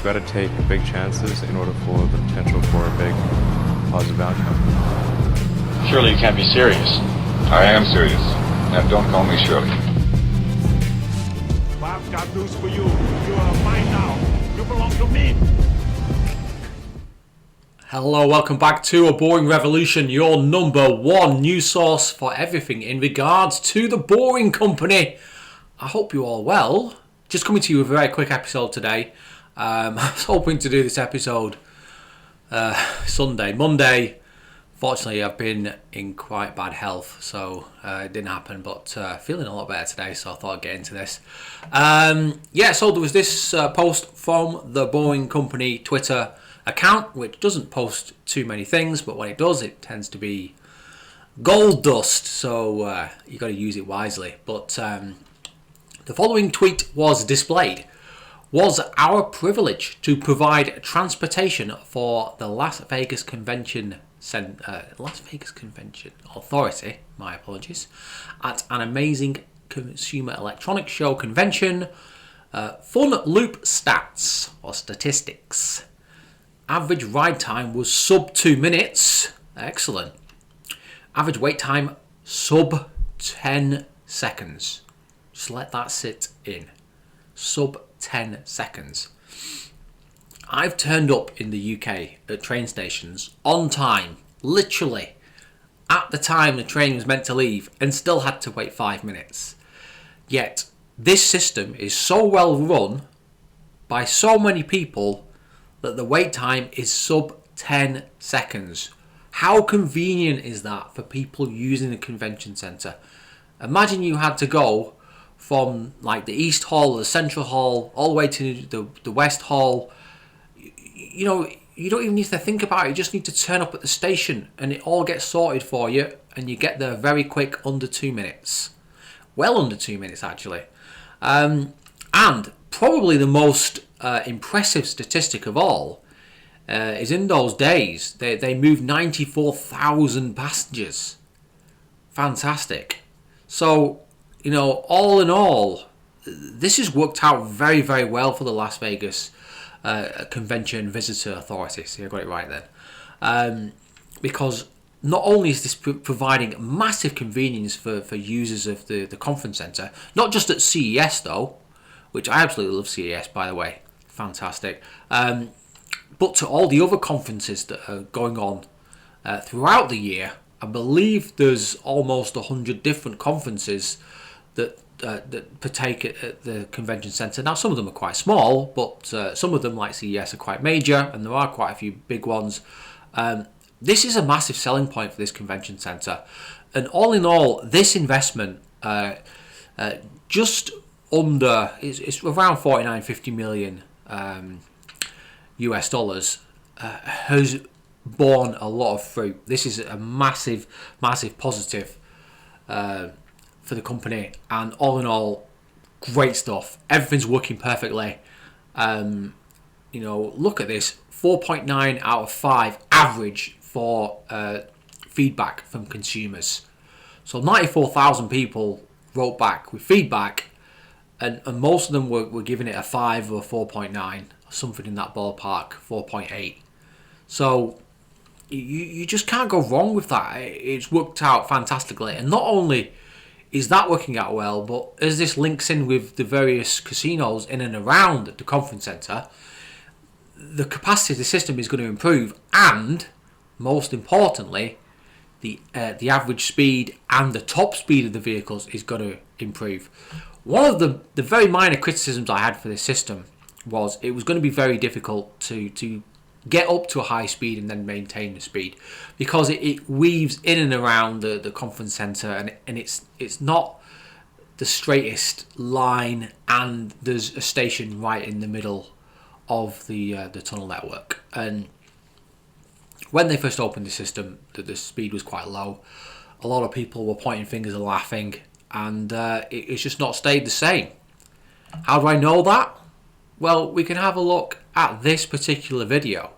got to take big chances in order for the potential for a big positive outcome. Surely you can't be serious. I am serious. Now don't call me Shirley. I've got news for you. You are mine now. You belong to me. Hello, welcome back to A Boring Revolution, your number one news source for everything in regards to the Boring Company. I hope you're all well. Just coming to you with a very quick episode today. I was hoping to do this episode Sunday. Monday, fortunately, I've been in quite bad health, so it didn't happen, but feeling a lot better today, so I thought I'd get into this. So there was this post from the Boring Company Twitter account, which doesn't post too many things, but when it does, it tends to be gold dust, so you got to use it wisely. But the following tweet was displayed. Was our privilege to provide transportation for the Las Vegas Convention Authority, my apologies, at an amazing consumer electronics show convention. Fun loop stats or statistics. Average ride time was sub 2 minutes. Excellent. Average wait time sub 10 seconds. Just let that sit in. Sub 10 seconds. I've turned up in the UK at train stations on time, literally at the time the train was meant to leave, and still had to wait 5 minutes. Yet this system is so well run by so many people that the wait time is sub 10 seconds. How convenient is that for people using the convention centre? Imagine you had to go from like the East Hall or the Central Hall all the way to the West Hall. You know, you don't even need to think about it. You just need to turn up at the station and it all gets sorted for you, and you get there very quick, under 2 minutes. Well under 2 minutes, actually. And probably the most impressive statistic of all is in those days, they moved 94,000 passengers. Fantastic. So, you know, all in all, this has worked out very, very well for the Las Vegas Convention Visitor Authority. See, I got it right then. Because not only is this providing massive convenience for users of the conference centre, not just at CES though, which I absolutely love CES, by the way. Fantastic. But to all the other conferences that are going on throughout the year. I believe there's almost 100 different conferences that partake at the convention centre. Now, some of them are quite small, but some of them, like CES, are quite major, and there are quite a few big ones. This is a massive selling point for this convention centre. And all in all, this investment, just under, it's around 49-50 million US dollars, has borne a lot of fruit. This is a massive, massive positive for the company, and all in all, great stuff. Everything's working perfectly. You know, look at this, 4.9 out of 5 average for feedback from consumers. So 94,000 people wrote back with feedback, and most of them were giving it a 5 or 4.9, something in that ballpark, 4.8. So you just can't go wrong with that. It's worked out fantastically, and not only is that working out well, but as this links in with the various casinos in and around the conference centre, the capacity of the system is going to improve, and most importantly, the average speed and the top speed of the vehicles is going to improve. One of the very minor criticisms I had for this system was it was going to be very difficult to get up to a high speed and then maintain the speed, because it weaves in and around the conference centre, and it's not the straightest line, and there's a station right in the middle of the tunnel network. And when they first opened the system, the speed was quite low. A lot of people were pointing fingers and laughing, and it's just not stayed the same. How do I know that? Well, we can have a look at this particular video.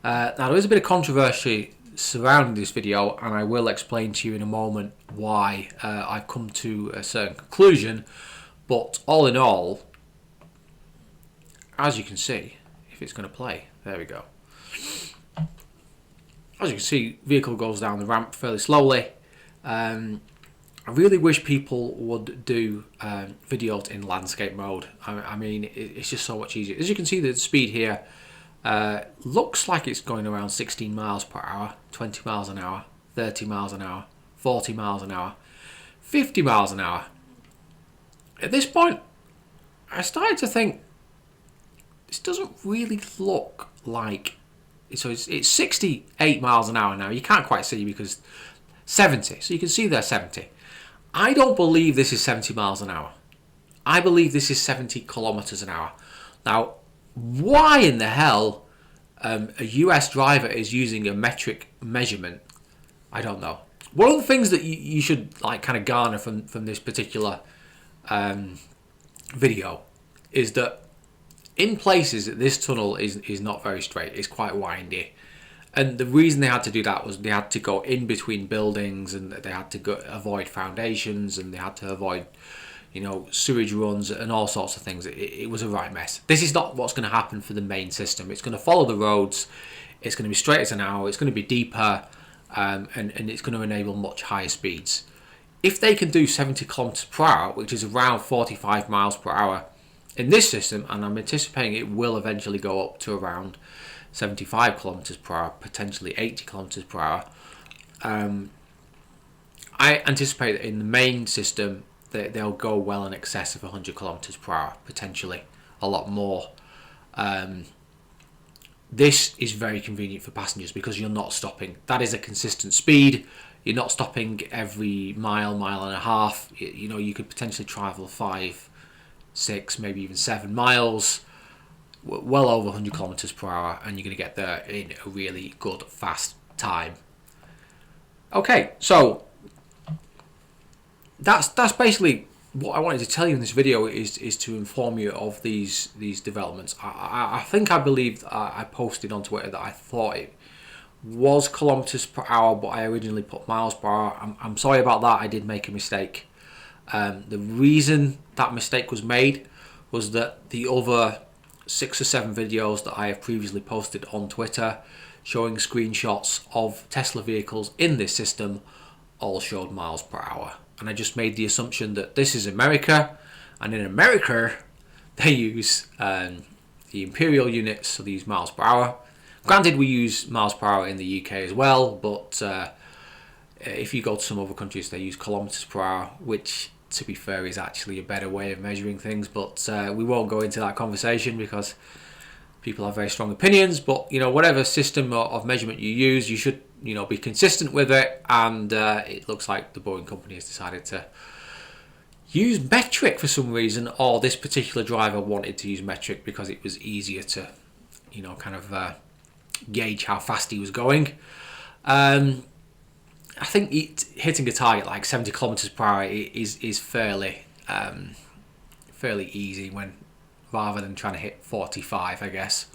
Now, there is a bit of controversy surrounding this video, and I will explain to you in a moment why I've come to a certain conclusion. But all in all, as you can see, if it's going to play. There we go. As you can see, vehicle goes down the ramp fairly slowly. I really wish people would do videos in landscape mode. I mean, it's just so much easier. As you can see, the speed here looks like it's going around 16 miles per hour, 20 miles an hour, 30 miles an hour, 40 miles an hour, 50 miles an hour. At this point, I started to think, this doesn't really look like... So it's 68 miles an hour now. You can't quite see because 70. So you can see there 70. I don't believe this is 70 miles an hour. I believe this is 70 kilometers an hour. Now, why in the hell a US driver is using a metric measurement, I don't know. One of the things that you should like kind of garner from this particular video is that in places this tunnel is not very straight. It's quite windy. And the reason they had to do that was they had to go in between buildings, and they had to avoid foundations, and they had to avoid, you know, sewage runs and all sorts of things. It was a right mess. This is not what's going to happen for the main system. It's going to follow the roads. It's going to be straight as an arrow. It's going to be deeper, and it's going to enable much higher speeds. If they can do 70 kilometers per hour, which is around 45 miles per hour in this system, and I'm anticipating it will eventually go up to around 75 kilometers per hour, potentially 80 kilometers per hour. I anticipate that in the main system they'll go well in excess of 100 kilometers per hour, potentially a lot more. This is very convenient for passengers because you're not stopping. That is a consistent speed. You're not stopping every mile and a half. You know, you could potentially travel 5, 6, maybe even 7 miles, well over 100 kilometers per hour, and you're going to get there in a really good, fast time. Okay, so that's basically what I wanted to tell you in this video, is to inform you of these developments. I believe I posted on Twitter that I thought it was kilometers per hour, but I originally put miles per hour. I'm sorry about that. I did make a mistake. The reason that mistake was made was that the other 6 or 7 videos that I have previously posted on Twitter showing screenshots of Tesla vehicles in this system all showed miles per hour. And I just made the assumption that this is America, and in America they use the imperial units, so they use miles per hour. Granted, we use miles per hour in the UK as well, but if you go to some other countries, they use kilometers per hour, which, to be fair, is actually a better way of measuring things. But we won't go into that conversation because people have very strong opinions. But, you know, whatever system of measurement you use, you should, you know, be consistent with it. And it looks like the Boeing company has decided to use metric for some reason, or this particular driver wanted to use metric because it was easier to, you know, kind of gauge how fast he was going. I think hitting a target like 70 kilometers per hour is fairly easy, when rather than trying to hit 45, I guess.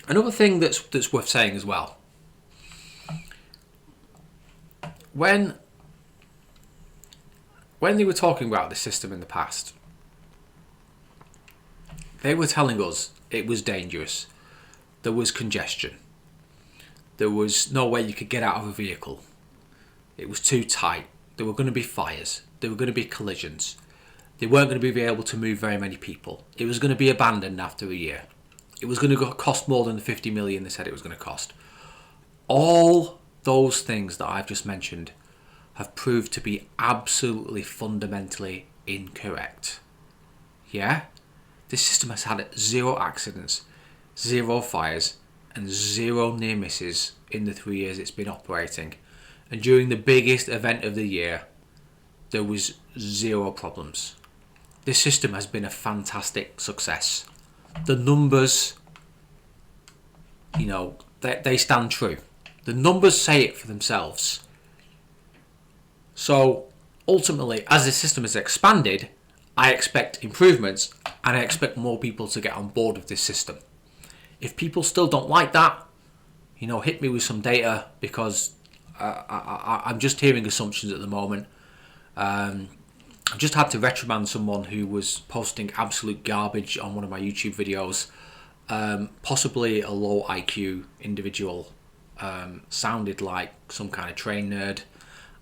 Another thing that's worth saying as well, when they were talking about this system in the past, they were telling us it was dangerous. There was congestion. There was no way you could get out of a vehicle. It was too tight. There were going to be fires. There were going to be collisions. They weren't going to be able to move very many people. It was going to be abandoned after a year. It was going to cost more than the 50 million they said it was going to cost. All those things that I've just mentioned have proved to be absolutely fundamentally incorrect. Yeah? This system has had 0 accidents, 0 fires, and 0 near misses in the 3 years it's been operating. And during the biggest event of the year, there was 0 problems. This system has been a fantastic success. The numbers, you know, they stand true. The numbers say it for themselves. So ultimately, as the system has expanded, I expect improvements, and I expect more people to get on board with this system. If people still don't like that, you know, hit me with some data, because I'm just hearing assumptions at the moment. I'm I've just had to reprimand someone who was posting absolute garbage on one of my YouTube videos. Possibly a low IQ individual. Sounded like some kind of train nerd,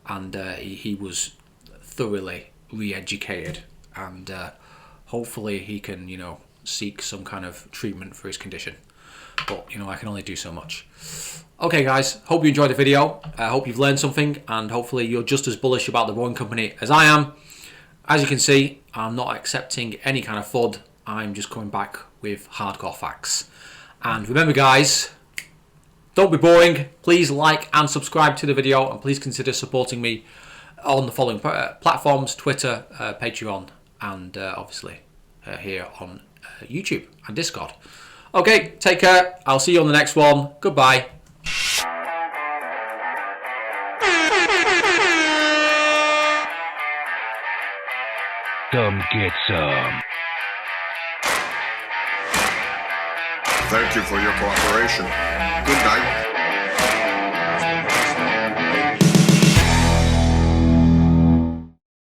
and he was thoroughly re-educated, and hopefully he can, you know, seek some kind of treatment for his condition. But, you know, I can only do so much. Okay, guys, hope you enjoyed the video. I hope you've learned something, and hopefully you're just as bullish about the Boeing company as I am. As you can see, I'm not accepting any kind of FUD. I'm just coming back with hardcore facts. And remember, guys, don't be boring. Please like and subscribe to the video, and please consider supporting me on the following platforms: Twitter, Patreon, and obviously here on YouTube and Discord. Okay, take care. I'll see you on the next one. Goodbye. Come get some. Thank you for your cooperation. Good night.